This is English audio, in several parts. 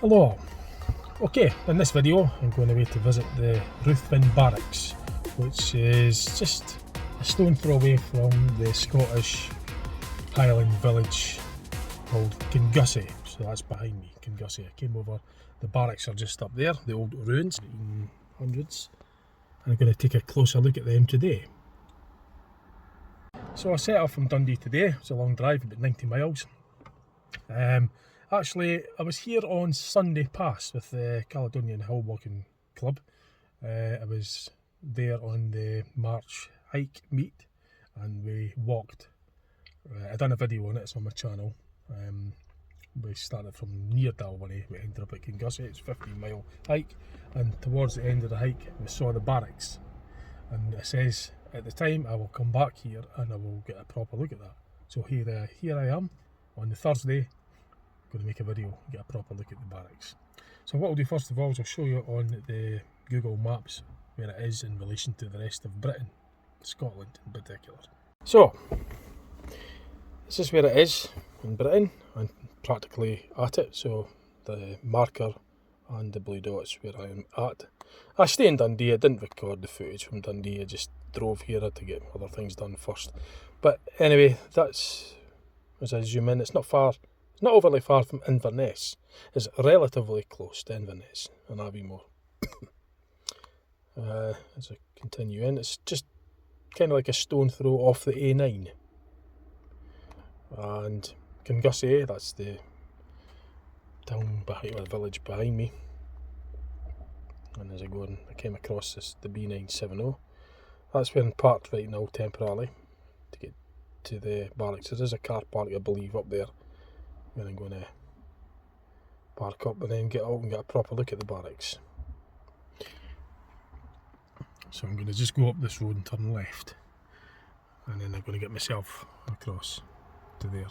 Hello. Okay, in this video I'm going away to visit the Ruthven Barracks, which is just a stone throw away from the Scottish Highland village called Kingussie. So that's behind me, Kingussie. I came over, the barracks are just up there, the old ruins, 1800s, and I'm going to take a closer look at them today. So I set off from Dundee today. It's a long drive, about 90 miles. Actually, I was here on Sunday past with the Caledonian Hill Walking Club. I was there on the March hike meet and we walked. I done a video on it, it's on my channel. We started from near Dalwhinnie, we ended up at Kingussie. It's a 15-mile hike, and towards the end of the hike we saw the barracks. And it says at the time I will come back here and I will get a proper look at that. So here I am on the Thursday. Going to make a video, get a proper look at the barracks. So what I'll do first of all is I'll show you on the Google Maps where it is in relation to the rest of Britain, Scotland in particular. So this is where it is in Britain. I'm practically at it, so the marker and the blue dots where I am at. I stay in Dundee. I didn't record the footage from Dundee, I just drove here to get other things done first. But anyway, that's, as I zoom in, it's not far. It's not overly far from Inverness. It's relatively close to Inverness and Aviemore. As I continue in, it's just kind of like a stone throw off the A9. And Kingussie, that's the town behind, or the village behind me. And as I go on, I came across the B970. That's where I'm parked right now temporarily to get to the barracks. There is a car park, I believe, up there. Where I'm going to park up and then get out and get a proper look at the barracks. So I'm going to just go up this road and turn left, and then I'm going to get myself across to there.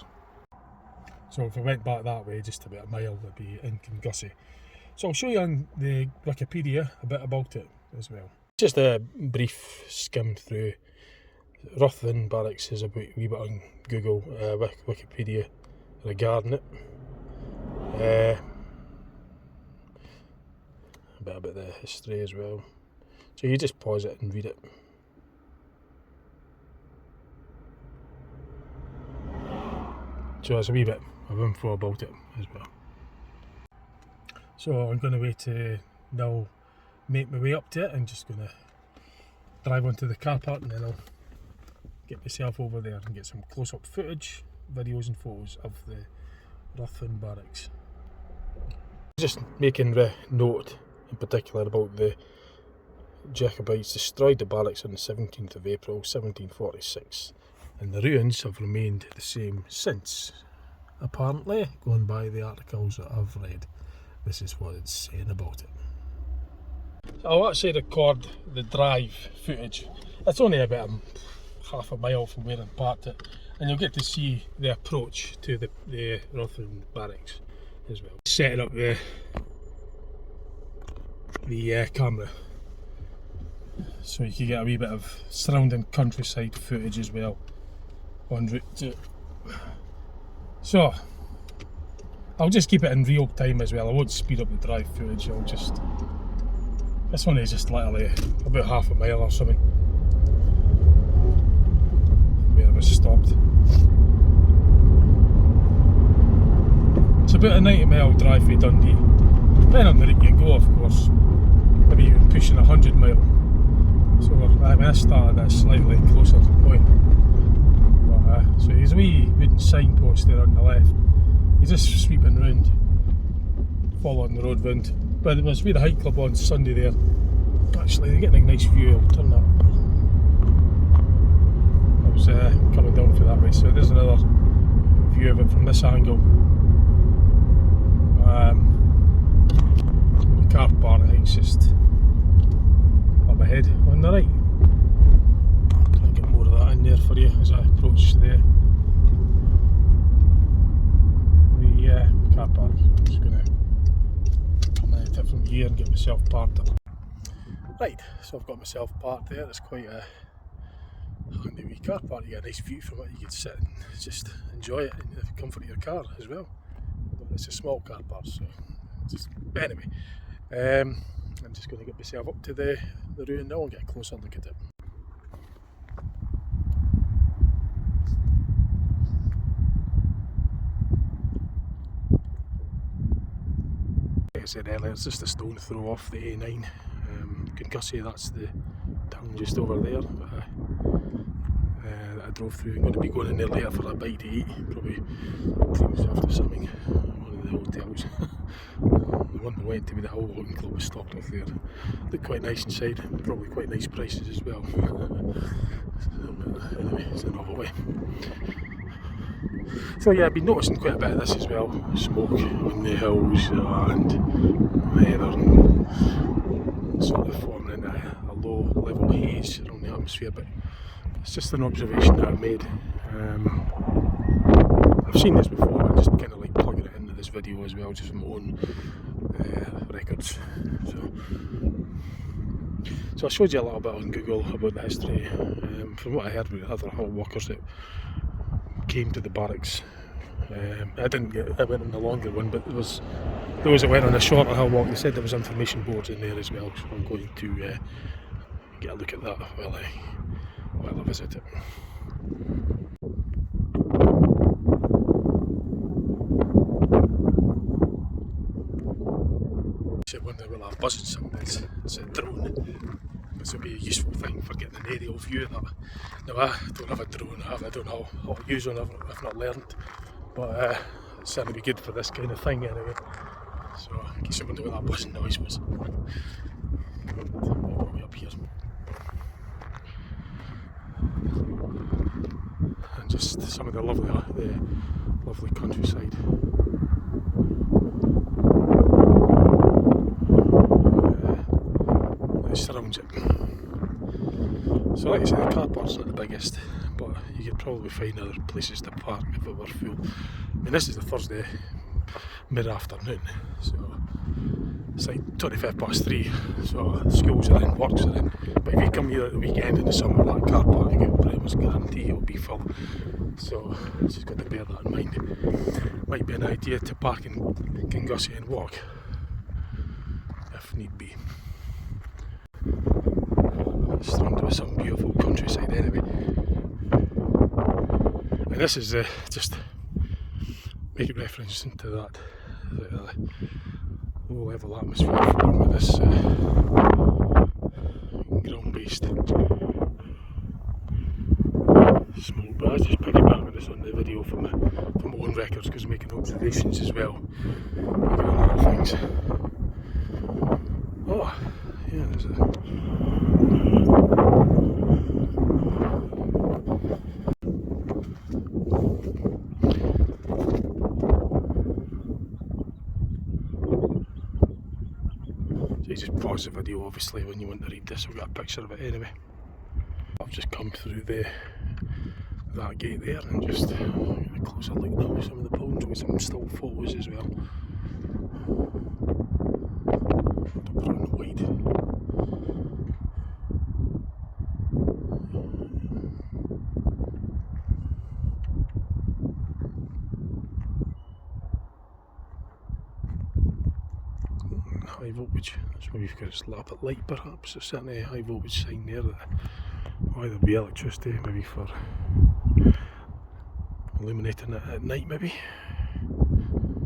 So if I went back that way just about a mile, I'd be in Kingussie. So I'll show you on the Wikipedia a bit about it as well. Just a brief skim through. Ruthven Barracks is a wee bit on Google Wikipedia regarding it. A bit about the history as well. So you just pause it and read it. So there's a wee bit of info about it as well. So I'm going to now make my way up to it. I'm just going to drive onto the car park and then I'll get myself over there and get some close-up footage, videos and photos of the Ruthven Barracks. Just making a note in particular about the Jacobites destroyed the barracks on the 17th of April 1746, and the ruins have remained the same since, apparently, going by the articles that I've read. This is what it's saying about it. So I'll actually record the drive footage. It's only about half a mile from where I parked it, and you'll get to see the approach to the Ruthven Barracks as well. Setting up the camera so you can get a wee bit of surrounding countryside footage as well en route to. So I'll just keep it in real time as well. I won't speed up the drive footage. This one is just literally about half a mile or something where I was stopped. It's about a 90-mile drive from Dundee. Depending on the route you go, of course, maybe even pushing 100 mile. So I started at a slightly closer point. But, so there's a wee wooden signpost there on the left. You're just sweeping round, following the road round. But it was with the hike club on Sunday there. Actually, they're getting a nice view. I'll turn that. I was coming down for that way, so there's another view of it from this angle. The car park, I think, is just up ahead on the right. I'll try and get more of that in there for you as I approach the car park. I'm just going to come at it from here and get myself parked up. Right, so I've got myself parked there. It's quite a handy wee car park. You get a nice view from it. You can sit and just enjoy it in the comfort of your car as well. But it's a small car park, so But anyway, I'm just going to get myself up to the ruin now and get a closer look at it. Like I said earlier, it's just a stone throw off the A9. Kingussie, that's the town just over there. That I drove through. I'm going to be going in there later for a bite to eat, probably treat myself to something. One of the hotels. The one we went to with the Hill Walking Club was stocked off there. Looked quite nice inside, probably quite nice prices as well. Anyway, it's another way. So yeah, I've been noticing quite a bit of this as well. Smoke on the hills and heather and sort of forming a low level haze around the atmosphere, but it's just an observation that I've made. I've seen this before, but I just kind of like plugging it into this video as well, just from my own records. So I showed you a little bit on Google about the history. From what I heard with other hill walkers that came to the barracks, I went on the longer one, but there was those that went on a shorter hill walk. They said there was information boards in there as well, so I'm going to get a look at that while I visit it. I wonder will I have buzzing something. It's a drone. This would be a useful thing for getting an aerial view of that. Now I don't have a drone, I don't know how to use one, I've not learned, but it's certainly be good for this kind of thing anyway. So in case you wonder what that buzzing noise was. Probably up here. And just some of the lovely countryside. That surrounds it. So like I said, the car park's not the biggest, but you could probably find other places to park if it were full. I mean, this is a Thursday mid-afternoon, so it's like 3:25, so schools are in, works are in. But if you come here at the weekend in the summer, that car park, you can pretty much guarantee it'll be full. So just got to bear that in mind. Might be an idea to park in Kingussie and walk, if need be. It's surrounded with some beautiful countryside anyway. And this is just making reference to that low level atmosphere formed with this ground based smoke. But I was just piggybacking this on the video from my own records because I'm making observations as well. Making other things. Oh, yeah, there's a. So you just pause the video obviously when you want to read this. I've got a picture of it anyway. I've just come through that gate there and just get a closer look now at some of the buildings with some still photos as well. I'll put it on the wide. High voltage, that's maybe you've got a little bit light perhaps. There's certainly a high voltage sign there that either be electricity, maybe for illuminating it at night maybe.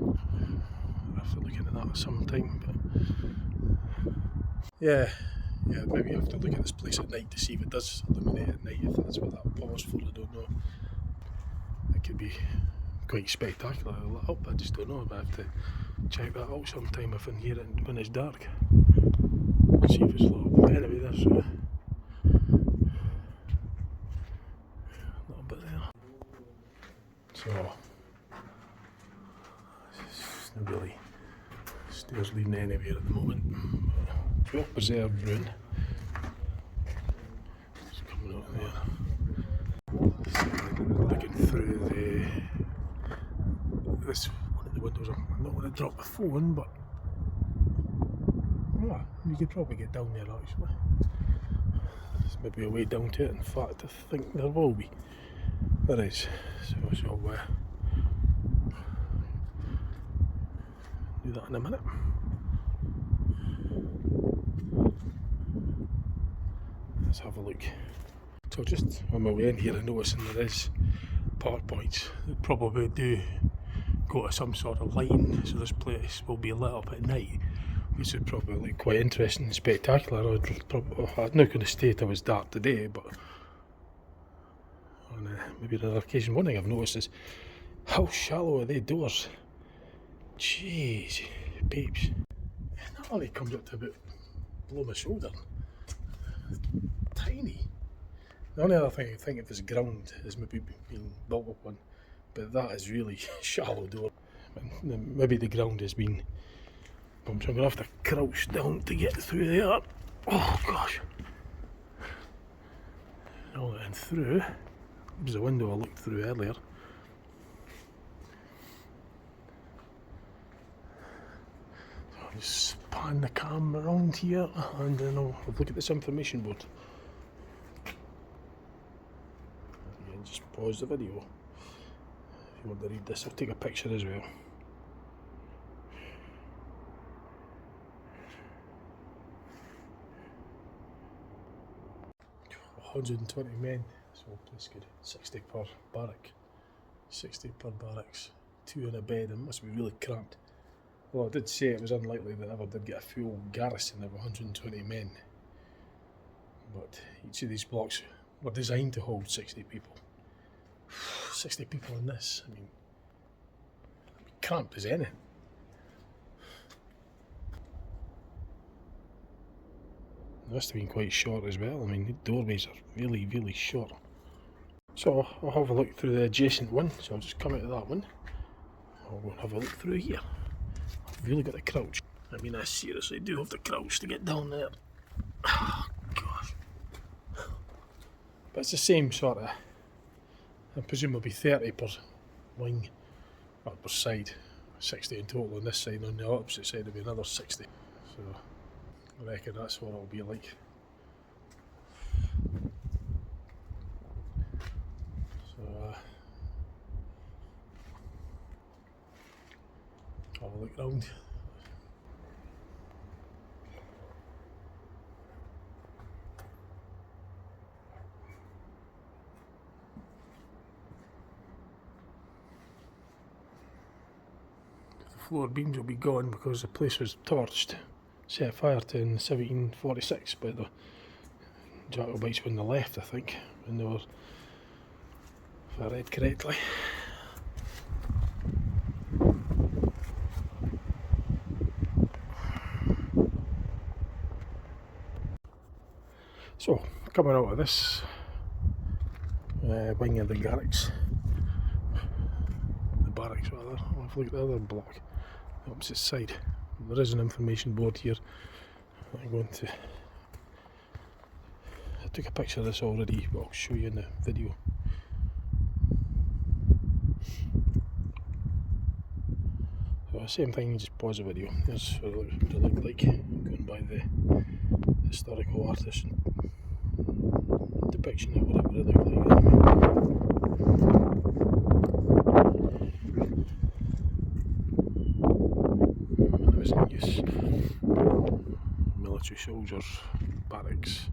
I'll have to look into that at some time. But yeah, maybe you have to look at this place at night to see if it does illuminate at night, if that's what that paused for, I don't know. It could be quite spectacular lit up, I just don't know, but I have to check that out sometime if I can hear it when it's dark. See if it's lit up. But anyway, there's a little bit there. So, there's no really stairs leading anywhere at the moment. It's well preserved ruin. It's coming out there. So, looking through this one of the windows. I'm not going to drop the phone, but you could probably get down there actually. There's maybe a way down to it. In fact, I think there will be. There is. So Do that in a minute. Let's have a look. So just on my way in here, I'm noticing there is park points that probably do go to some sort of lighting, so this place will be lit up at night, which would probably look quite interesting and spectacular. I'm not going to stay till it's dark today, but on maybe another occasion. One thing I've noticed is how shallow are they doors? Jeez, peeps. That only comes up to about below my shoulder. Tiny. The only other thing I think of this ground is maybe being built up on, but that is really shallow door. Maybe the ground has been bumped, so I'm going to have to crouch down to get through there. Oh gosh. All and through. There was a window I looked through earlier. So I'll just pan the cam around here and then I'll look at this information board. Again, just pause the video. If you want to read this, I'll take a picture as well. $120 men, so that's good. 60 per barrack. 60 per barracks. 2 in a bed, and it must be really cramped. Well, I did say it was unlikely that I ever did get a full garrison of 120 men. But each of these blocks were designed to hold 60 people. 60 people in this, I mean, cramped as anything. It must have been quite short as well. I mean, the doorways are really, really short. So I'll have a look through the adjacent one. So I'll just come out of that one. I'll go and have a look through here. I've really got to crouch. I mean, I seriously do have to crouch to get down there. Oh, gosh. But it's the same sort of, I presume it'll be 30 per wing, or per side. 60 in total on this side, on the opposite side will be another 60. So I reckon that's what it'll be like. So have a look round. The floor beams will be gone because the place was torched. Set fire to in 1746 by the Jacobites on the left, I think, when they were, if I read correctly. So, coming out of this wing of the barracks, rather, I'll have a look at the other block, the opposite side. There is an information board here. I'm going to. I took a picture of this already, but I'll show you in the video. So same thing, just pause the video. Here's what it looked like going by the historical artist depiction of whatever it looked like. It was in use. Military soldiers, barracks.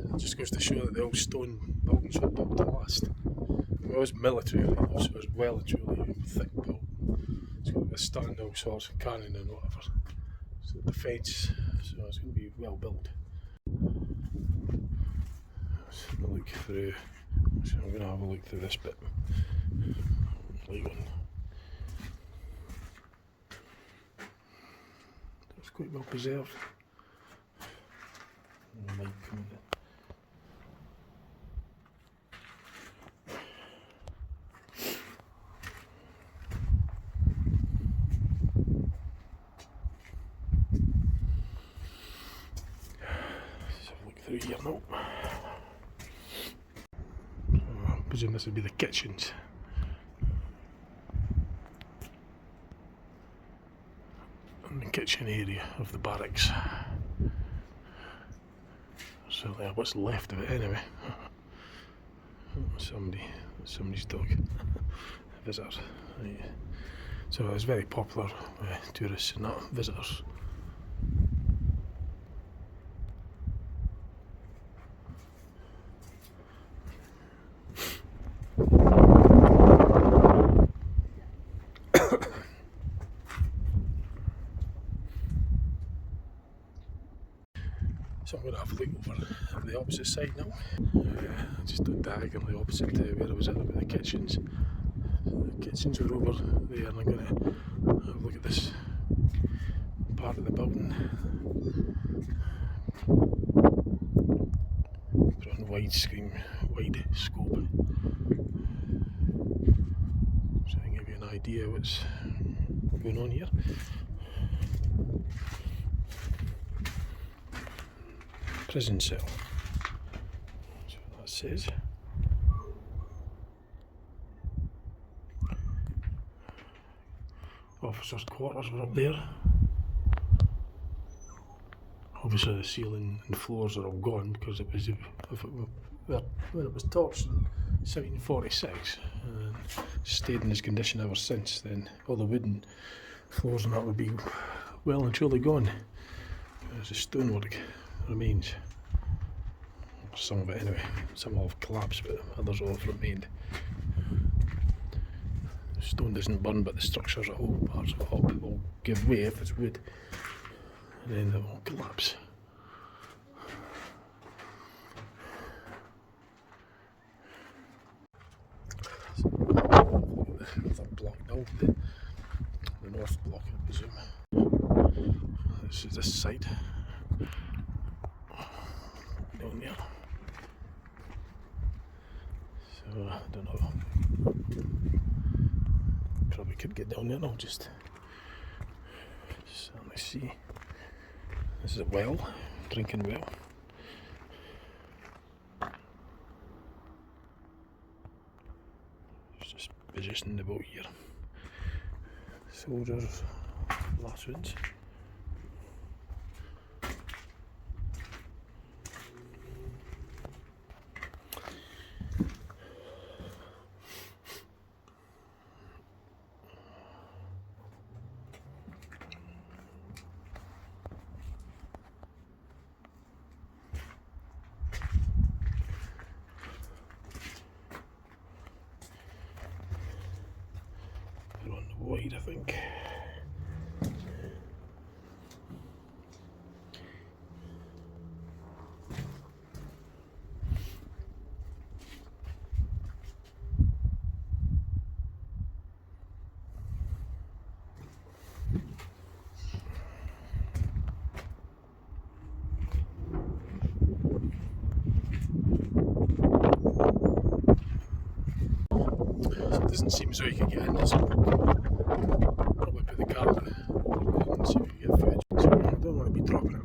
It just goes to show that the old stone buildings were built to last. It was military, so it was well and truly thick built. It's got to withstand all sorts of cannon and whatever. So defence, so it's going to be well built. Let's have a look through. So I'm going to have a look through this bit. It's quite well preserved. Through here now. I presume this would be the kitchens. And the kitchen area of the barracks. certainly what's left of it anyway. Somebody's dog. Visitor. Right. So it's very popular with tourists and not visitors. So I'm going to have a look over the opposite side now. Just diagonally opposite to where I was at with the kitchens. The kitchens are over there, and I'm going to have a look at this part of the building. Put on wide scope. So I can give you an idea what's going on here. Prison cell. That's what that says. Officers' quarters were up there. Obviously the ceiling and floors are all gone because it was when it was torched in 1746 and stayed in this condition ever since. Then all the wooden floors and that would be well and truly gone. There's the stonework remains. Some of it anyway. Some have collapsed, but others all have remained. The stone doesn't burn, but the structures, the whole parts of it will give way if it's wood, and then they will collapse. So, the block now, the north block, I presume. This is this side. Down there. So I don't know. Probably could get down there now. Just let me see. This is a well, drinking well. It's just positioned about here. Soldiers' last ones. Wide, I think. It doesn't seem so you can get in this. Probably put the car and see if you get footage. So I don't want to be dropping it.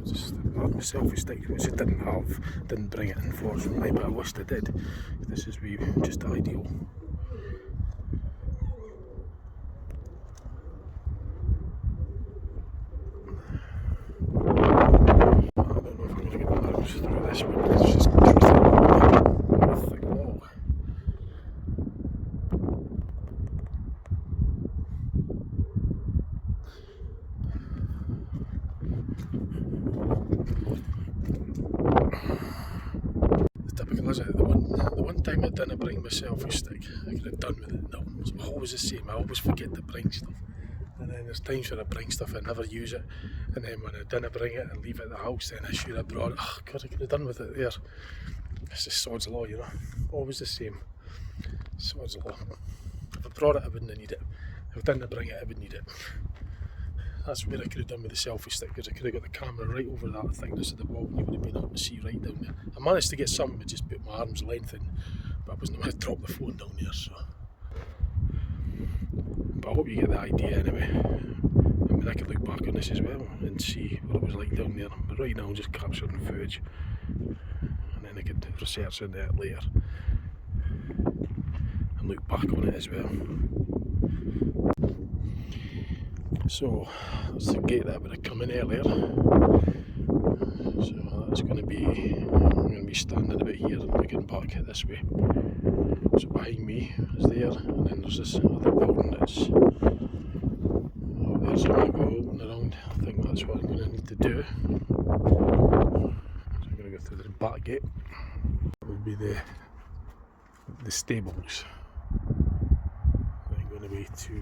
Just had my selfie stick, which I didn't bring it unfortunately, but I wished I did. This is just ideal. Through this one, it's just a thick wall. The typical, is it? The one time I didn't bring my selfie stick, I could have done with it. No, it's always the same. I always forget to bring stuff. And then there's times when I bring stuff and never use it, and then when I didn't bring it and leave it at the house, then I should have brought it. Oh God, I could have done with it there. It's just sod's law, you know. Always the same. Sod's law. If I brought it, I wouldn't need it. If I didn't bring it, I would need it. That's where I could have done with the selfie stick, because I could have got the camera right over that thickness of the wall, and you would have been able to see right down there. I managed to get some, but just put my arm's length in, but I wasn't going to drop the phone down there, so. But I hope you get the idea anyway. I mean, I could look back on this as well and see what it was like down there, but right now I'm just capturing footage, and then I could research into it later. and look back on it as well. So that's the gate that I would have come in earlier. So that's going to be, I'm going to be standing about here and looking back this way. So behind me is there, and then there's this other building that's up there, so I'm going to go open around. I think that's what I'm going to need to do. So I'm going to go through the back gate. That would be the stables. I'm going to be to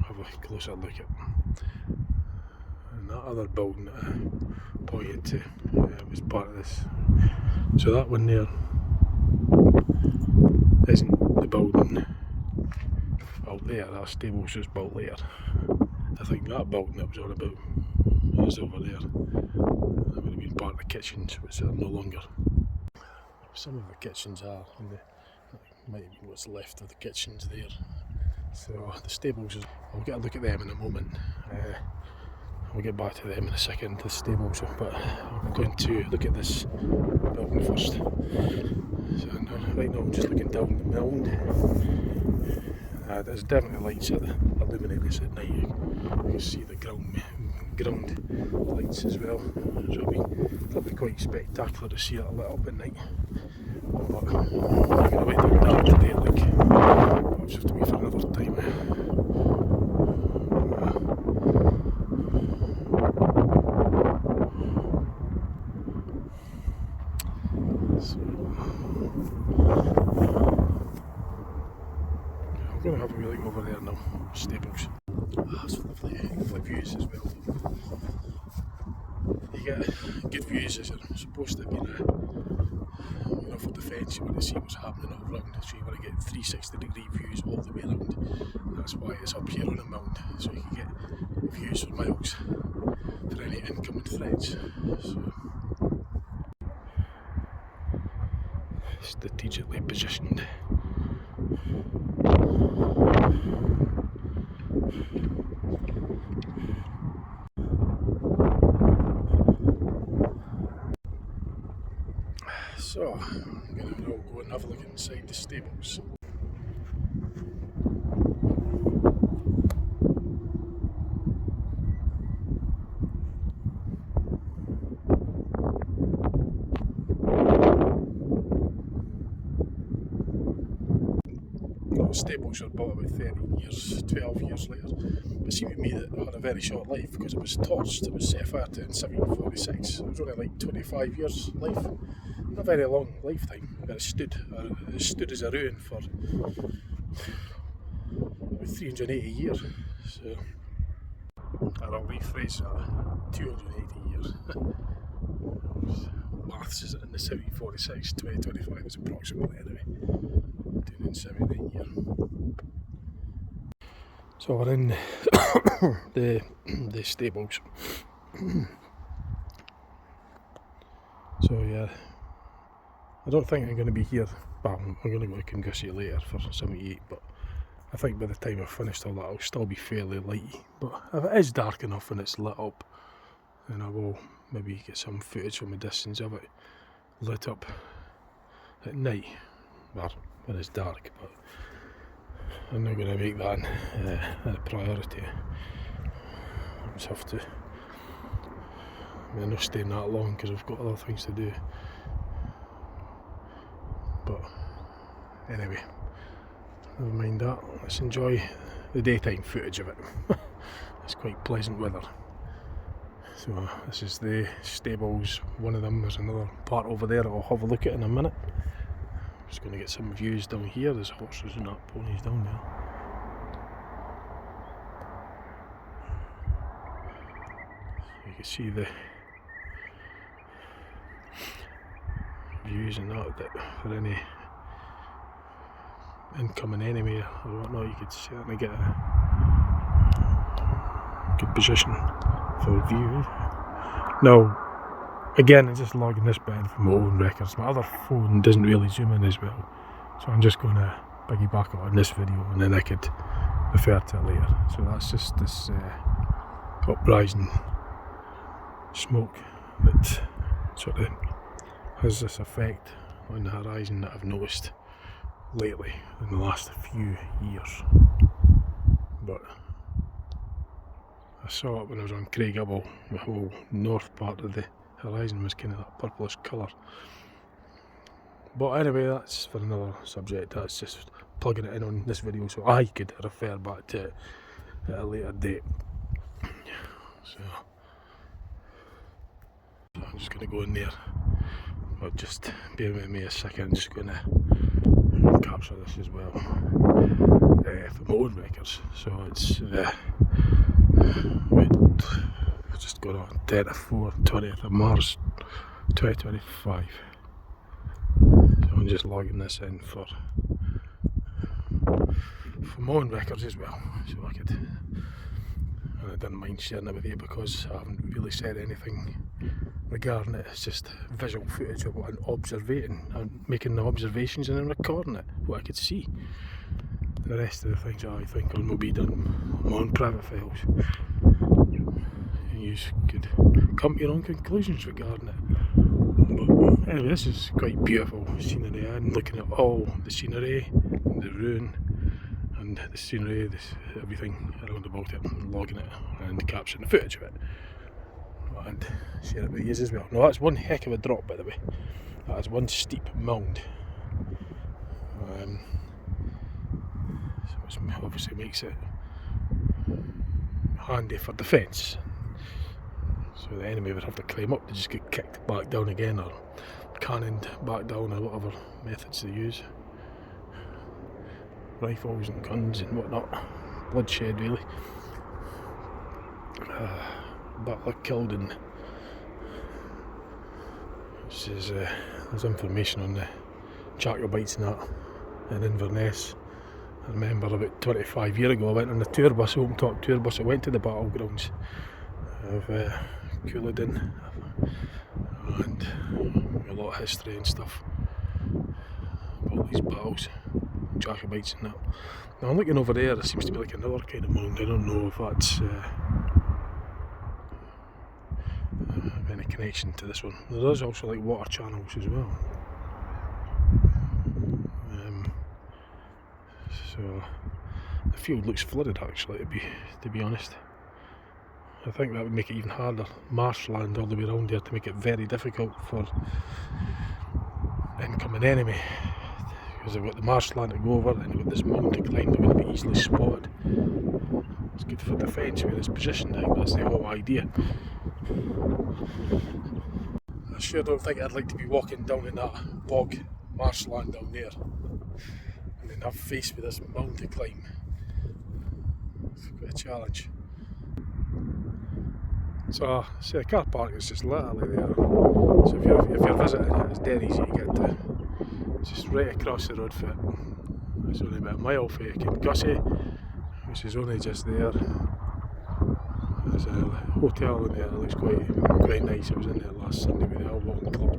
have a closer look at. And that other building that I pointed to was part of this. So that one there isn't the building out there, that stable's just built there. I think that building that was on about is over there. That would have been part of the kitchens, which are no longer. Some of the kitchens are, and that might have been what's left of the kitchens there. So the stables, I'll get a look at them in a moment. We'll get back to them in a second, the stables, but I'm going to look at this building first. So right now I'm just looking down the mound. There's definitely lights that illuminate this at night. You can see the ground lights as well. So it'll be quite spectacular to see it lit up at night. But I'm going to wait till dark today, like, I'll just have to wait for another time. I'm going to have a wee look over there now, stables. That's lovely views as well. You get good views as you're supposed to be for the fence. You want to see what's happening all around, so you want to get 360-degree views all the way around. That's why it's up here on a mound, so you can get views for miles for any incoming threats. So, strategically positioned. So, I'm going to now go and have a look inside the stables. Stables were built about 13 years, 12 years later. But see with me, that had a very short life because it was torched. It was set fire to in 1746. It was only like 25 years life. Not a very long lifetime, but it stood as a ruin for about 380 years. So, I'll rephrase that, 280 years. Maths is in the 1746, 2025 is approximately anyway. 279 years. So we're in the stables. So yeah, I don't think I'm going to be here. Well, I'm going to go to Kingussie later for 78, but I think by the time I've finished all that, I'll still be fairly lighty. But if it is dark enough and it's lit up, then I will maybe get some footage from a distance of it lit up at night, well, when it's dark. But I'm not going to make that a priority. I just have to. I'm not staying that long because I've got other things to do. But anyway, never mind that. Let's enjoy the daytime footage of it. It's quite pleasant weather. So this is the stables. One of them, there's another part over there that I'll have a look at in a minute. I'm just going to get some views down here. There's horses and that, ponies down there. You can see the views and that for any incoming enemy or whatnot. You could certainly get a good position for view. Now, again, I'm just logging this bit in from my own records. My other phone doesn't really zoom in as well, so I'm just going to piggyback on this video and then I could refer to it later. So that's just this uprising smoke that sort of has this effect on the horizon that I've noticed lately, in the last few years. But I saw it when I was on Craigabble. The whole north part of the horizon was kind of that purplish colour. But anyway, that's for another subject. That's just plugging it in on this video so I could refer back to it at a later date. So I'm just going to go in there. But just bear with me a second. I'm just going to capture this as well for my own records. So it's just going on 20th of March 2025. So I'm just logging this in for my own records as well, so I could, and I didn't mind sharing it with you because I haven't really said anything regarding it. It's just visual footage of what I'm observing and making the observations and then recording it, what I could see. The rest of the things I think will be done on my own private files. And you could come to your own conclusions regarding it. But anyway, this is quite beautiful scenery. I'm looking at all the scenery, the ruin, and the scenery, everything around about it, and logging it and capturing the footage of it. And share it with you as well. Now that's one heck of a drop, by the way. That is one steep mound. So it obviously makes it handy for defence. So the enemy would have to climb up to just get kicked back down again, or cannoned back down, or whatever methods they use. Rifles and guns and whatnot. Bloodshed, really. Butler killed, and this is, there's information on the Jacobites and that in Inverness. I remember about 25 years ago I went on a tour bus, open top tour bus. I went to the battlegrounds of Culloden, and a lot of history and stuff about these battles, Jacobites and that. Now I'm looking over there seems to be like another kind of mound. I don't know if that's any connection to this one. There is also like water channels as well. So the field looks flooded actually, to be honest. I think that would make it even harder. Marshland all the way around there to make it very difficult for incoming enemy. Because they've got the marshland to go over and they've got this mound to climb. They're going to be easily spotted. It's good for defence where it's positioned. I think that's the whole idea. I sure don't think I'd like to be walking down in that bog marshland down there and then have faced with this mound to climb. It's quite a challenge. So, see, the car park is just literally there. So if you're visiting it, it's dead easy to get to. It's just right across the road for it. It's only about a mile for Kingussie, which is only just there. There's a hotel in there that looks quite nice. I was in there last Sunday with the Highlands Club.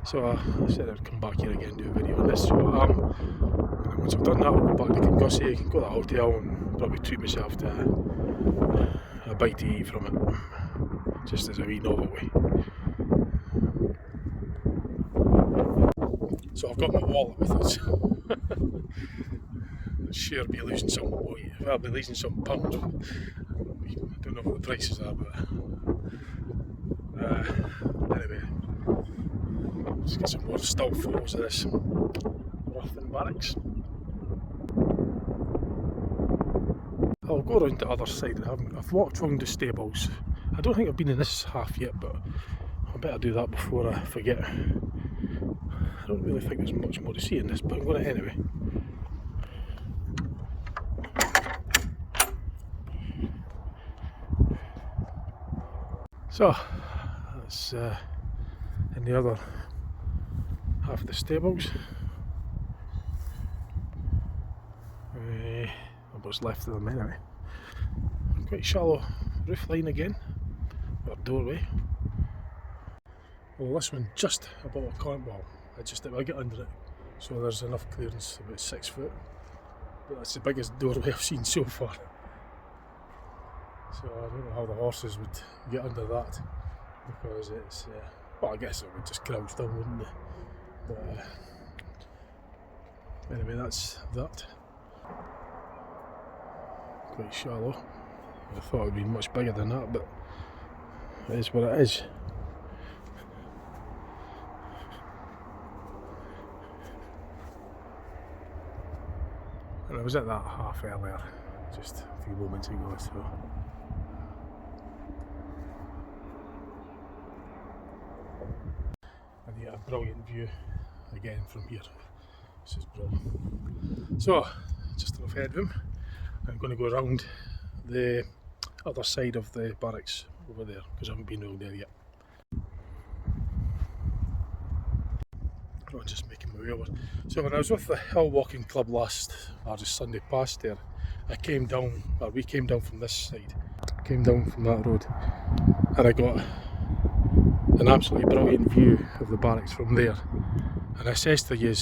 So I said I'd come back here again and do a video on this. So and then once I've done that, I'll go back to Kingussie, go to the hotel and probably treat myself to a bite to eat from it, just as a wee novelty. So I've got my wallet with us. Sure be losing some weight. I'll be losing some pounds. I don't know what the prices are, but anyway, let's get some more still photos of this Ruthven Barracks. I'll go around the other side. I've walked round the stables. I don't think I've been in this half yet, but I better do that before I forget. I don't really think there's much more to see in this, but I'm going to anyway. So, that's in the other half of the stables. What's left of them anyway. Quite shallow roof line again, or doorway. Well, this one just above a climb wall. I get under it, so there's enough clearance, about 6 foot. But that's the biggest doorway I've seen so far. So I don't know how the horses would get under that, because it's, well, I guess it would just crouch down, wouldn't they? But anyway, that's that. Quite shallow. I thought it would be much bigger than that, but it is what it is. And I was at that half earlier, just a few moments ago, so. And you get a brilliant view again from here. This is brilliant. So, just enough ahead of him. I'm going to go around the other side of the barracks over there, because I haven't been around there yet. I'm just making my way over. So when I was with the hill walking club last Sunday past there, we came down from this side, came down from that road, and I got an absolutely brilliant view of the barracks from there. And I says to you,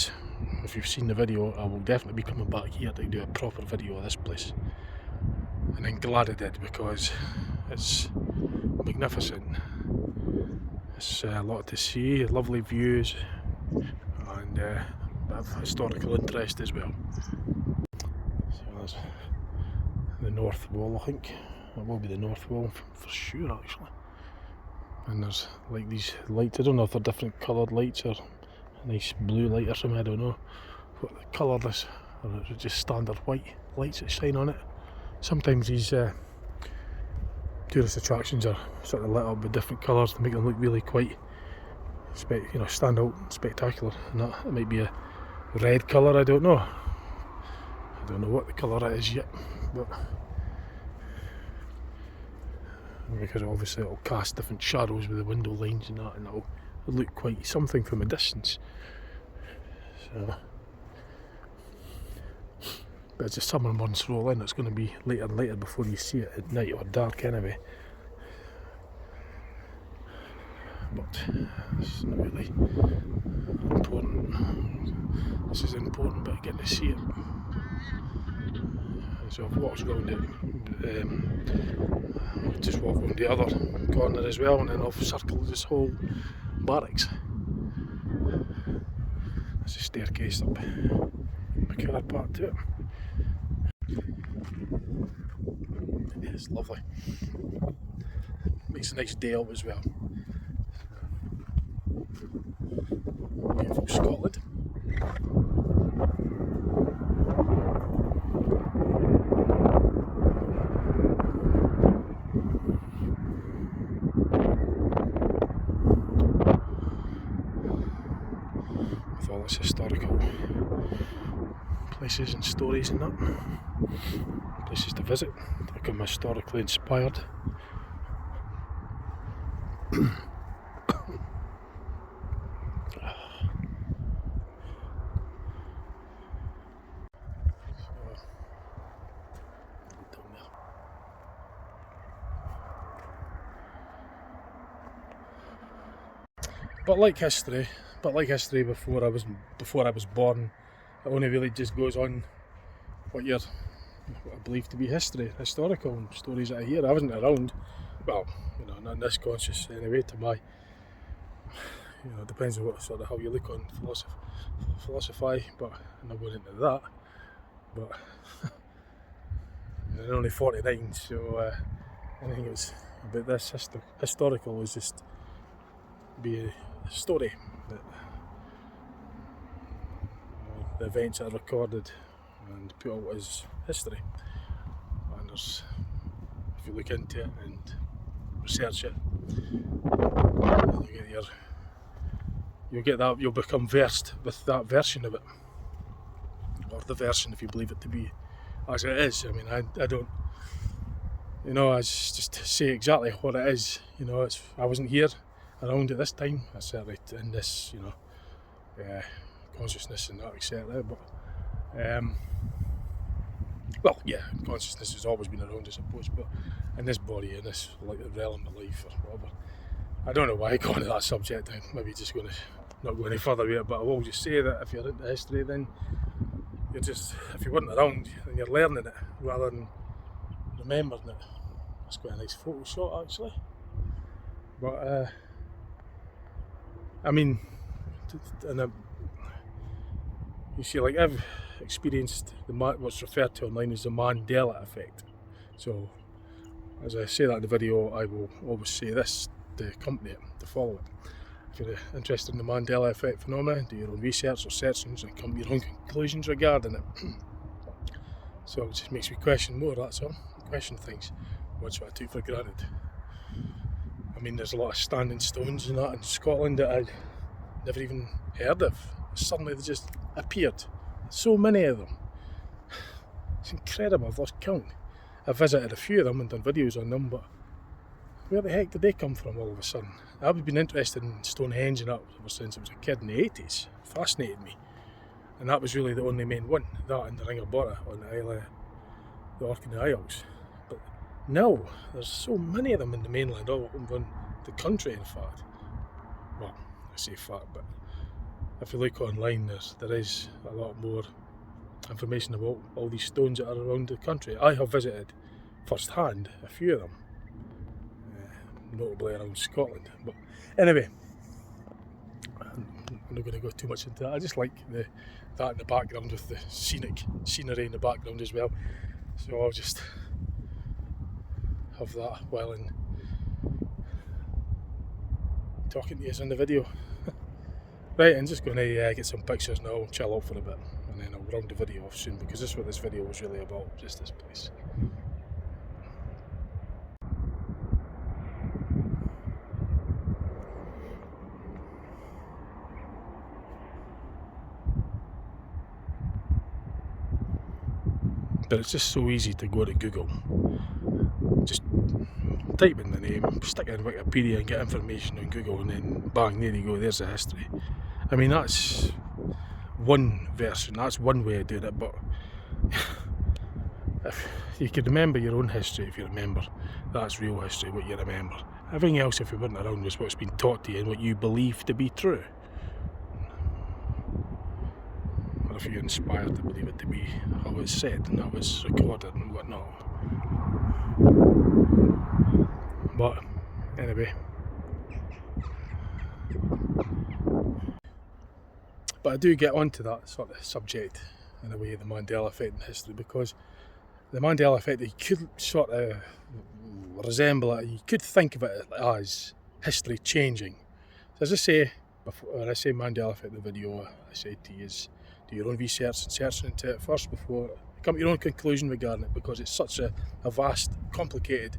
if you've seen the video, I will definitely be coming back here to do a proper video of this place. And I'm glad I did, because it's magnificent. It's a lot to see, lovely views, and a bit of historical interest as well. So there's the north wall, I think. That will be the north wall for sure, actually. And there's like these lights, I don't know if they're different coloured lights or a nice blue light or something, I don't know what the colour is, or is it just standard white lights that shine on it. Sometimes these tourist attractions are sort of lit up with different colours to make them look really quite, stand out, spectacular. And that it might be a red colour, I don't know. I don't know what the colour it is yet, but because obviously it'll cast different shadows with the window lines and that, and it'll look quite something from a distance. So, but as the summer months roll in, it's going to be later and later before you see it at night or dark anyway. But it's not really important. This is an important bit, getting to see it. So I've walked around it, just walk around the other corner as well, and then I've circled this whole barracks. There's a staircase up my car park to it. It's lovely. Makes a nice day out as well. Beautiful Scotland. With all its historical places and stories and that. Places to visit, to become historically inspired. But like history before I was born, it only really just goes on what I believe to be historical stories that I hear. I wasn't around, well, not in this conscious anyway, to my, it depends on what sort of how you look on philosophy, but I'm not going into that. But I'm only 49, so anything that's about this historical is just be a story that the events that are recorded and put out as history. And there's, if you look into it and research it, you'll become versed with that version of it, or the version, if you believe it to be as it is. I mean, I don't, I just say exactly what it is. I wasn't here around at this time. I certainly in this, consciousness and that, etc. But well, yeah, consciousness has always been around, I suppose. But in this body, in this realm of life, or whatever, I don't know why I got into that subject. I'm maybe just going to not go any further with it. But I will just say that if you're into history, then you're just, if you weren't around, then you're learning it rather than remembering it. That's quite a nice photo shot, actually. But I mean, You see, like, I've experienced what's referred to online as the Mandela effect. So, as I say that in the video, I will always say this to accompany it, to follow it. If you're interested in the Mandela effect phenomena, do your own research or searchings and come to your own conclusions regarding it. So it just makes me question more, that's all. Question things. What's what I took for granted. I mean, there's a lot of standing stones and that in Scotland that I'd never even heard of. Suddenly they just appeared. So many of them. It's incredible, I've lost count. I've visited a few of them and done videos on them, but where the heck did they come from all of a sudden? I've been interested in Stonehenge and that ever since I was a kid in the 80s. It fascinated me. And that was really the only main one, that and the Ring of Borra on the Isle of the Orkney Isles. But no, there's so many of them in the mainland, all over the country in fact. Well, I say fact, but if you look online there is a lot more information about all these stones that are around the country. I have visited first hand a few of them, notably around Scotland. But anyway, I'm not going to go too much into that. I just like that in the background with the scenery in the background as well. So I'll just have that while I'm talking to you in the video. Right, I'm just going to get some pictures now, chill out for a bit, and then I'll round the video off soon, because this is what this video was really about, just this place. But it's just so easy to go to Google, just type in the name, stick it in Wikipedia and get information on Google, and then bang, there you go, there's the history. I mean, that's one version, that's one way of doing it, but if you could remember your own history, if you remember, that's real history, what you remember. Everything else, if you weren't around, was what's been taught to you and what you believe to be true. Or if you're inspired to believe it to be how it's said and how it's recorded and whatnot. But anyway, but I do get onto that sort of subject in a way, the Mandela effect in history, because the Mandela effect, you could sort of resemble it, you could think of it as history changing. So as I say, when I say Mandela effect in the video, I say to you, do your own research and search into it first before come to your own conclusion regarding it, because it's such a vast, complicated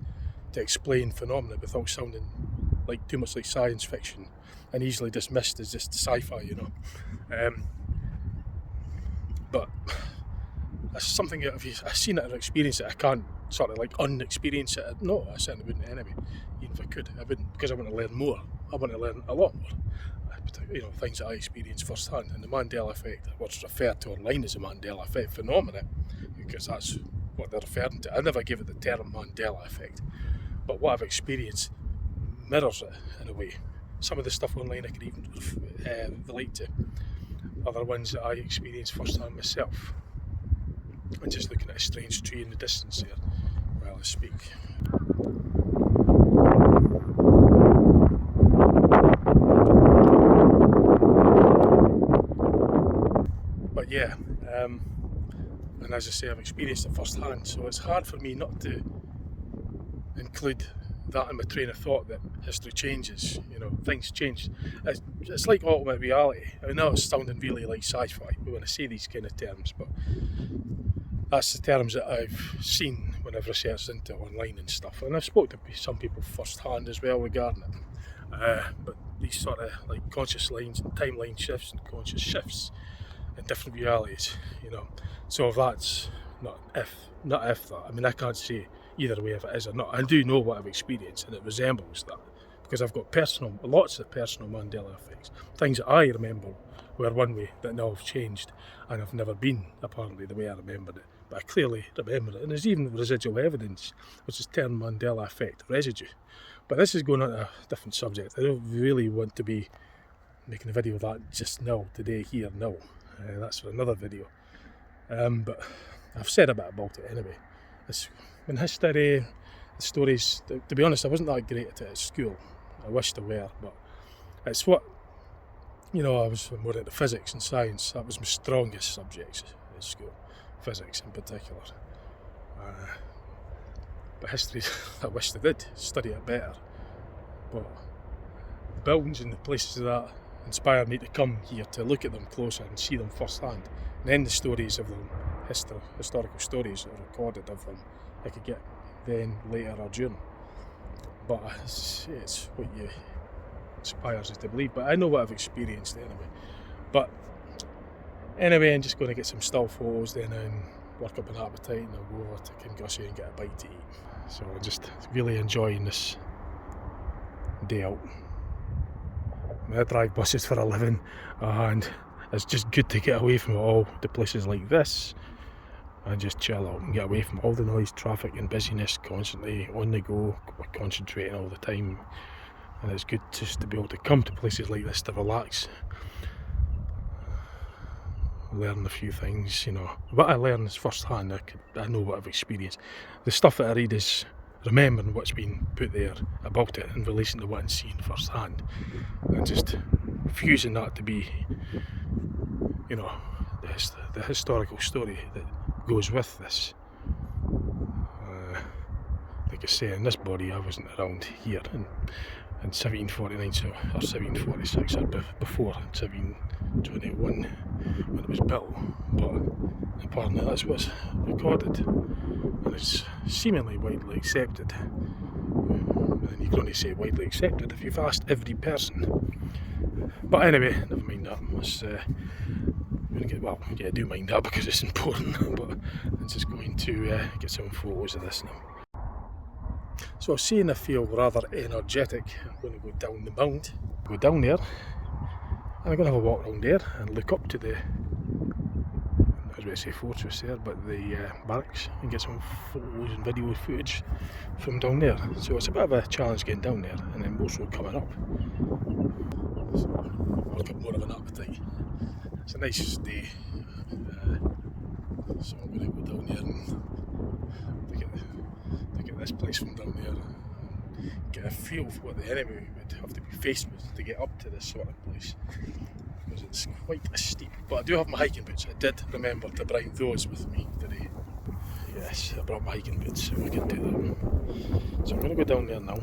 to explain phenomenon without sounding like too much like science fiction and easily dismissed as just sci-fi, you know. But that's something that if I've seen it or experienced it, I can't sort of like unexperience it. No, I certainly wouldn't anyway. Even if I could, I wouldn't, because I want to learn more. I want to learn a lot more. You know, things that I experienced firsthand. And the Mandela effect, what's referred to online as the Mandela effect phenomenon, because that's what they're referring to. I never give it the term Mandela effect, but what I've experienced mirrors it in a way. Some of the stuff online I could even relate to other ones that I experienced firsthand myself. I'm just looking at a strange tree in the distance there while I speak. But yeah, and as I say, I've experienced it firsthand, so it's hard for me not to include that in my train of thought, that history changes, you know, things change. It's like ultimate reality. I know it's sounding really like sci-fi when I say these kind of terms, but that's the terms that I've seen when I've researched into it online and stuff, and I've spoken to some people firsthand as well regarding it. But these sort of like conscious lines and timeline shifts and conscious shifts in different realities, you know. So that's not if that. I mean, I can't say either way if it is or not. I do know what I've experienced, and it resembles that, because I've got lots of personal Mandela effects. Things that I remember were one way that now have changed, and have never been apparently the way I remembered it. But I clearly remember it, and there's even residual evidence, which is termed Mandela effect residue. But this is going on a different subject. I don't really want to be making a video of that just now, today, here, now. That's for another video. But I've said a bit about it anyway. In history, the stories, to be honest, I wasn't that great at it at school. I wished I were, but it's what you know, I was more into physics and science. That was my strongest subjects at school, physics in particular. But history, I wished I did study it better. But the buildings and the places that inspired me to come here to look at them closer and see them firsthand. And then the stories of them, historical stories that are recorded of them, I could get then, later or during. But it's what you inspires us to believe. But I know what I've experienced anyway. But anyway, I'm just going to get some still photos then and work up an appetite, and I'll go over to Kingussie and get a bite to eat. So I'm just really enjoying this day out. I drive buses for a living, and it's just good to get away from all the places like this and just chill out and get away from all the noise, traffic and busyness, constantly on the go. We're concentrating all the time, and it's good just to be able to come to places like this to relax, learn a few things. You know, what I learn is first hand. I know what I've experienced. The stuff that I read is remembering what's been put there about it in relation to what I'm seeing first hand, and just fusing that to be, you know, the historical story that goes with this. Like I say, in this body, I wasn't around here in 1749 or 1746 or before 1721 when it was built, but apparently that's what's recorded, and it's seemingly widely accepted. And then you're going to say widely accepted if you've asked every person. But anyway, never mind that. I do mind that because it's important, but I'm just going to get some photos of this now. So I was saying I feel rather energetic. I'm going to go down the mound, go down there, and I'm going to have a walk around there and look up to the, I was going to say fortress there, but the barracks, and get some photos and video footage from down there. So it's a bit of a challenge getting down there, and then more so coming up. So I've got more of an appetite. It's a nice day, so I'm going to go down there and look at this place from down there and get a feel for what the enemy would have to be faced with to get up to this sort of place, because it's quite steep. But I do have my hiking boots. I did remember to bring those with me today. Yes, I brought my hiking boots so I can do that. So I'm going to go down there now.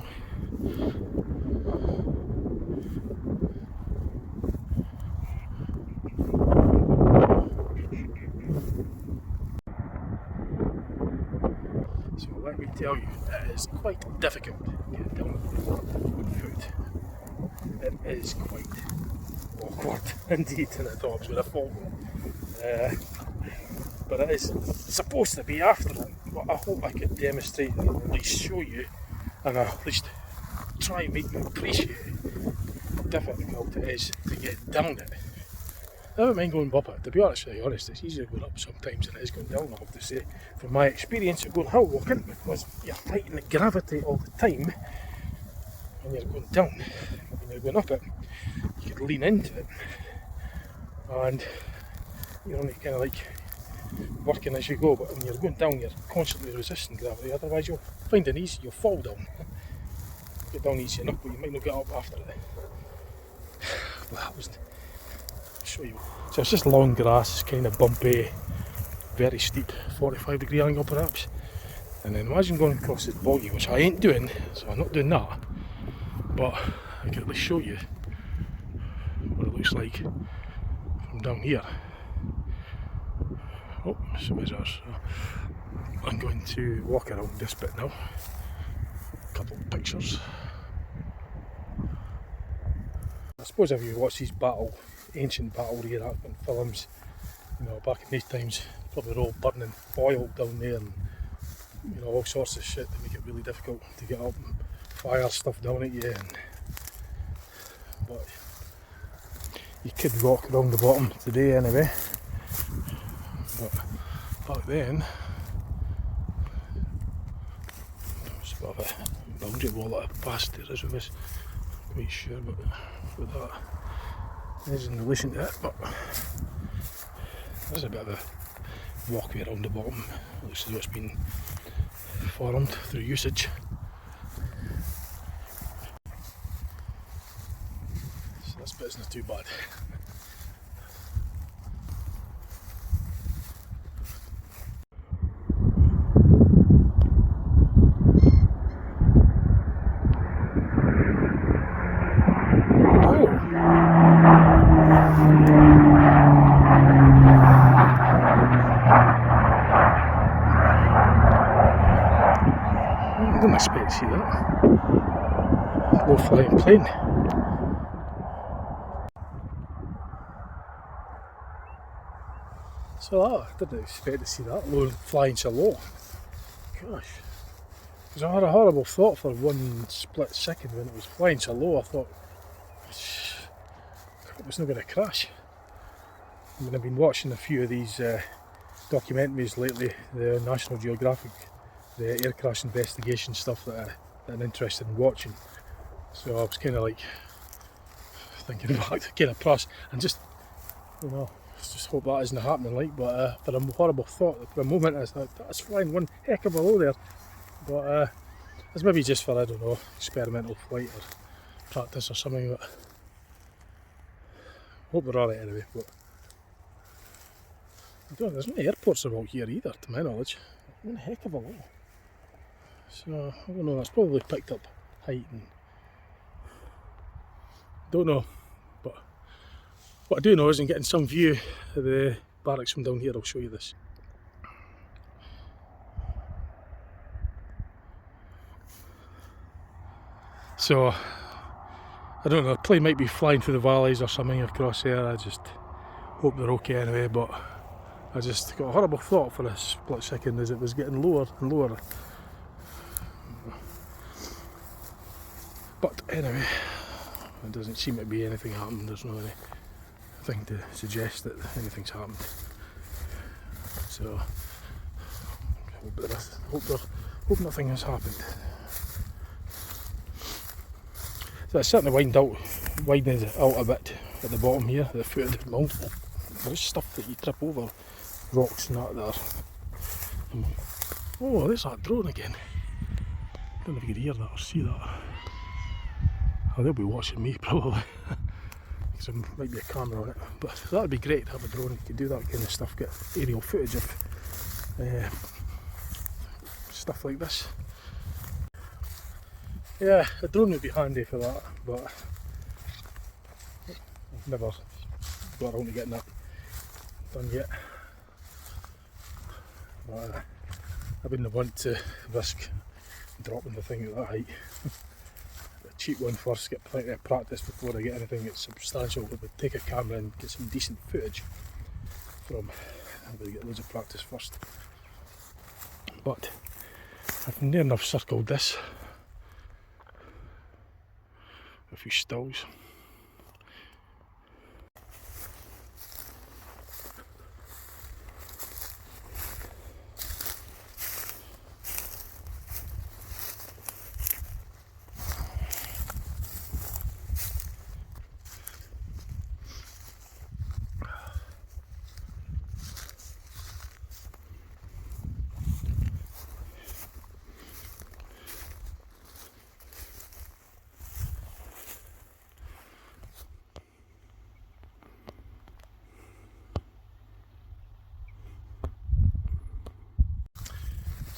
So let me tell you, it is quite difficult to get down on foot. It is quite awkward indeed, and I thought I was going to fall. But it is supposed to be after it. But I hope I can demonstrate and at least show you, and at least try and make you appreciate how difficult it is to get down it. I don't mind going up it. To be honest, it's easier going up sometimes than it is going down, I have to say, from my experience of going hill walking, because you're fighting the gravity all the time when you're going down. When you're going up it, you could lean into it, and you're only kind of like working as you go, but when you're going down, you're constantly resisting gravity, otherwise you'll find it easy, you'll fall down. Get down easy enough, but you might not get up after it. But that was... show you. So it's just long grass, kind of bumpy, very steep, 45-degree angle perhaps. And then imagine going across this boggy, which I ain't doing, so I'm not doing that. But I can at least show you what it looks like from down here. Oh, some visitors. So I'm going to walk around this bit now. A couple of pictures. I suppose if you watch these ancient battle reenactment films, you know, back in these times, probably all burning oil down there, and you know, all sorts of shit to make it really difficult to get up and fire stuff down at you. But you could walk along the bottom today anyway. But back then, it's a bit of a boundary wall that I passed there, as I was quite sure about with that. Is in relation to it, but there's a bit of a walkway around the bottom. It looks as though it's been formed through usage. So this bit isn't too bad. I didn't expect to see that. Low flying plane. So I didn't expect to see that low flying so low. Gosh. Because I had a horrible thought for one split second when it was flying so low. I thought it was not going to crash. I mean, I've been watching a few of these documentaries lately, the National Geographic, the air crash investigation stuff that I'm interested in watching. So I was kind of like thinking back to kind of press and just, you know, just hope that isn't happening. Like, but for a horrible thought for a moment, I thought that's flying one heck of a low there. But it's maybe just for, I don't know, experimental flight or practice or something. But hope we're alright anyway. But I don't know, there's no airports about here either, to my knowledge. One heck of a low. So I don't know, that's probably picked up height and don't know. But what I do know is I'm getting some view of the barracks from down here. I'll show you this. So I don't know, the plane might be flying through the valleys or something across there. I just hope they're okay anyway, but I just got a horrible thought for a split second as it was getting lower and lower. But anyway, it doesn't seem to be anything happening. There's no anything to suggest that anything's happened. So hope nothing has happened. So I certainly widened it out a bit at the bottom here, at the foot of the mountain. There's stuff that you trip over, rocks and that there. Oh, there's that drone again. I don't know if you can hear that or see that. Oh, they'll be watching me probably. Because there might be a camera on it. But that'd be great to have a drone. You can do that kind of stuff, get aerial footage of stuff like this. Yeah, a drone would be handy for that, but I've never got around to getting that done yet. But I wouldn't want to risk dropping the thing at that height. A cheap one first, get plenty of practice before I get anything that's substantial. But take a camera and get some decent footage from. I'm going to get loads of practice first. But I've near enough circled this. A few stills.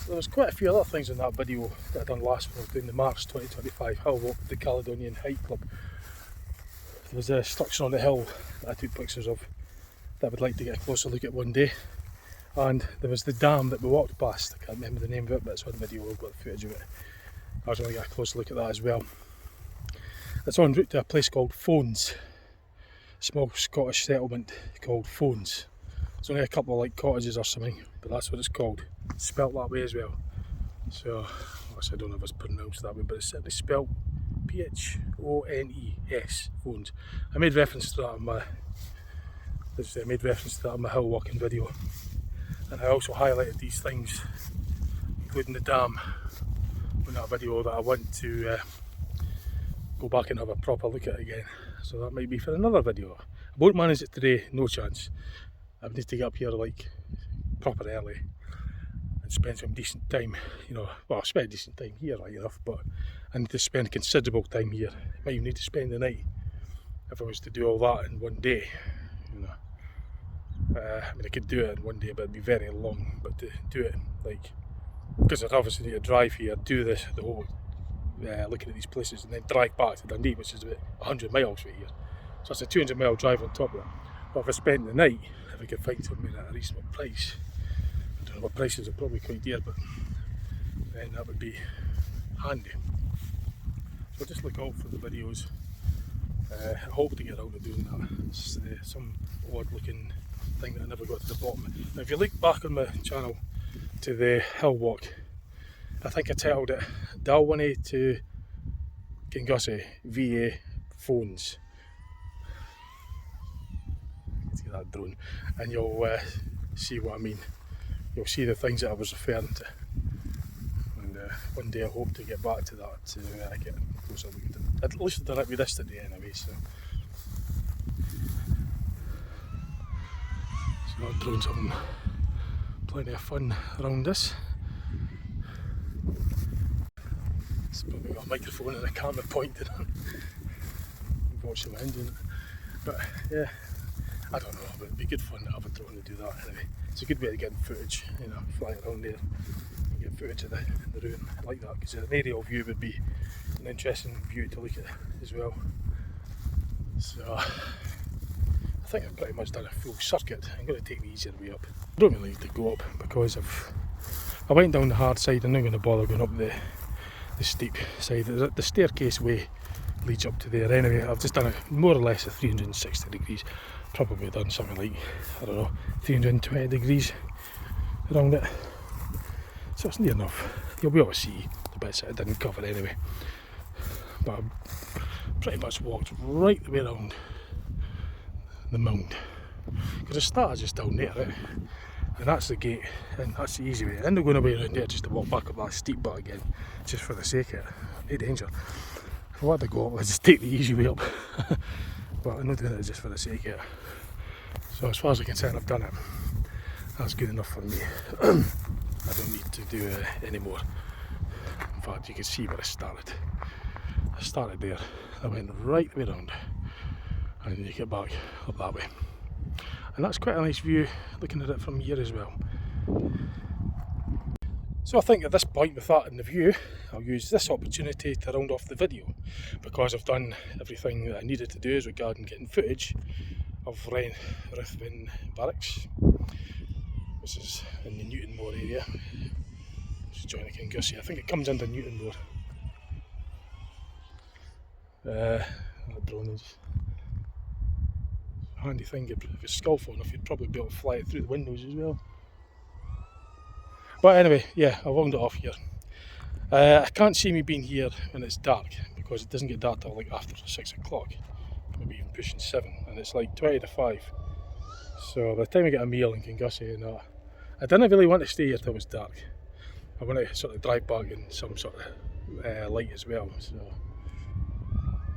There was quite a few other things in that video that I done last when I was doing the March 2025 hill walk with the Caledonian Hike Club. There was a structure on the hill that I took pictures of that I would like to get a closer look at one day. And there was the dam that we walked past. I can't remember the name of it, but it's on video, I've got the footage of it. I was going to get a closer look at that as well. It's en route to a place called Phones, a small Scottish settlement called Phones. It's only a couple of like cottages or something, but that's what it's called. It's spelt that way as well. So, obviously I don't know if it's pronounced that way, but it's certainly spelt P-H-O-N-E-S, Phones. I made reference to that in my hill walking video, and I also highlighted these things, including the dam, in that video that I want to go back and have a proper look at again. So that might be for another video. I won't manage it today, no chance. I would need to get up here like proper early and spend some decent time, you know. Well, I spent decent time here, right enough, but I need to spend considerable time here. I might even need to spend the night if I was to do all that in one day, you know. I mean, I could do it in one day, but it'd be very long. But to do it, like, because I'd obviously need to drive here, do this, the whole, looking at these places, and then drive back to Dundee, which is about 100 miles from here. So it's a 200-mile drive on top of that. But if I spent the night, if I could find something at a reasonable price, I don't know what prices are probably quite dear, but then that would be handy. So just look out for the videos. I hope to get around to doing that. It's some odd looking thing that I never got to the bottom of. Now if you look back on my channel to the hill walk, I think I titled it Dalwhinnie to Kingussie VA phones. See that drone, and you'll see what I mean. You'll see the things that I was referring to. And one day I hope to get back to that to get a closer look at it. At least I've done it with this today anyway, so. So drones having plenty of fun around this. It's probably got a microphone and a camera pointed on. Watching my engine. But yeah, I don't know, but it'd be good fun to have a drone to do that anyway. It's a good way of getting footage, you know, flying around there and get footage of the route. I like that because an aerial view would be an interesting view to look at as well. So I think I've pretty much done a full circuit. I'm going to take the easier way up. I don't really need to go up because I went down the hard side. I'm not going to bother going up the steep side. The staircase way leads up to there anyway. I've just done it more or less at 360 degrees. Probably done something like, I don't know, 320 degrees around it. So it's near enough. You'll be able to see the bits that I didn't cover anyway. But I pretty much walked right the way around the mound. Because it started just down there, right? And that's the gate, and that's the easy way. And they're going away around there just to walk back up that steep bit again, just for the sake of it. No danger. If I want to go up, I just take the easy way up. But I'm not doing it just for the sake of it. So as far as I'm concerned, I've done it. That's good enough for me. I don't need to do it anymore. In fact, you can see where I started. I started there, I went right the way around, and then you get back up that way. And that's quite a nice view, looking at it from here as well. So I think at this point with that in the view, I'll use this opportunity to round off the video, because I've done everything that I needed to do as regarding getting footage of Ruthven Barracks, which is in the Newtonmore area, which is joining Kingussie. I think it comes under Newtonmore. That drone is a handy thing. If it's skillful enough, you'd probably be able to fly it through the windows as well. But anyway, yeah, I'll round it off here. I can't see me being here when it's dark, because it doesn't get dark till like after 6 o'clock, maybe even pushing 7, and it's like 20 to 5. So by the time I get a meal in Kingussie and that, I didn't really want to stay here till it was dark. I want to sort of drive back in some sort of light as well. So,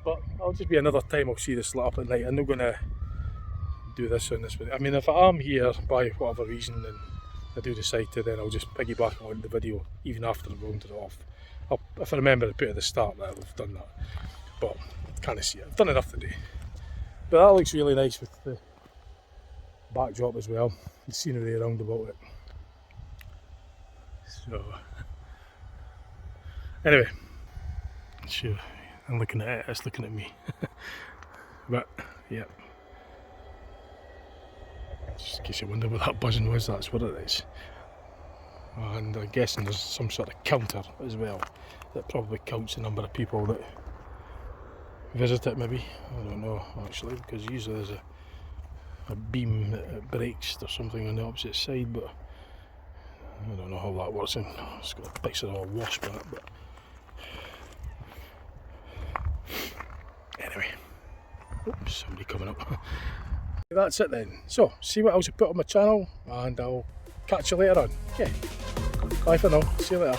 but I'll just be another time I'll see this lit up at night. I'm not going to do this on this video. I mean, if I am here by whatever reason and I do decide to, then I'll just piggyback on the video even after I've rounded it off. If I remember to put at the start that I've done that. But kind of see it. I've done enough today. But that looks really nice with the backdrop as well. The scenery around about it. So anyway, sure, I'm looking at it, it's looking at me. But yeah, just in case you wonder what that buzzing was, that's what it is. And I'm guessing there's some sort of counter as well that probably counts the number of people that visit it, maybe. I don't know actually, because usually there's a beam that breaks or something on the opposite side, but I don't know how that works. And it's got a picture of a wasp on it, but anyway, oops, somebody coming up. That's it then. So see what else I put on my channel, and I'll catch you later on. Okay, bye for now, see you later.